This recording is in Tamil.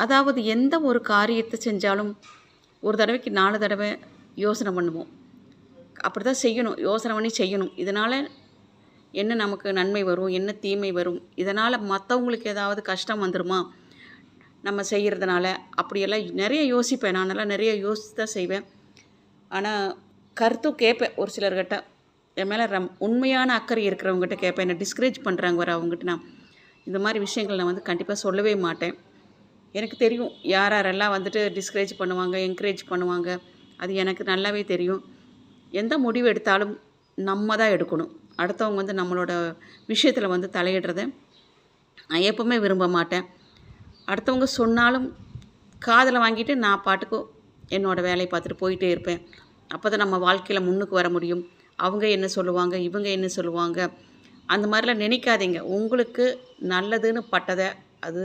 அதாவது எந்த ஒரு காரியத்தை செஞ்சாலும் ஒரு தடவைக்கு 4 தடவை யோசனை பண்ணுவோம். அப்படி தான் செய்யணும். யோசனை பண்ணி செய்யணும். இதனால் என்ன நமக்கு நன்மை வரும்? என்ன தீமை வரும்? இதனால் மற்றவங்களுக்கு ஏதாவது கஷ்டம் வந்துருமா? நம்ம செய்கிறதுனால அப்படியெல்லாம் நிறைய யோசிப்பேன். நானெல்லாம் நிறைய யோசித்து தான் செய்வேன். ஆனால் கருத்தும் கேட்பேன் ஒரு சிலர்கிட்ட. என் மேலே உண்மையான அக்கறை இருக்கிறவங்ககிட்ட கேட்பேன். என்னை டிஸ்கரேஜ் பண்ணுறாங்க வர அவங்ககிட்ட நான் இந்த மாதிரி விஷயங்கள் நான் வந்து கண்டிப்பாக சொல்லவே மாட்டேன். எனக்கு தெரியும் யார் யாரெல்லாம் வந்துட்டு டிஸ்கரேஜ் பண்ணுவாங்க, என்கரேஜ் பண்ணுவாங்க. அது எனக்கு நல்லாவே தெரியும். எந்த முடிவு எடுத்தாலும் நம்ம தான் எடுக்கணும். அடுத்தவங்க வந்து நம்மளோட விஷயத்தில் வந்து தலையிடுறத நான் எப்போவுமே விரும்ப மாட்டேன். அடுத்தவங்க சொன்னாலும் காதில் வாங்கிட்டு நான் பாட்டுக்கு என்னோடய வேலையை பார்த்துட்டு போயிட்டே இருப்பேன். அப்போ தான் நம்ம வாழ்க்கையில் முன்னுக்கு வர முடியும். அவங்க என்ன சொல்லுவாங்க, இவங்க என்ன சொல்லுவாங்க, அந்த மாதிரிலாம் நினைக்காதீங்க. உங்களுக்கு நல்லதுன்னு பட்டதை அது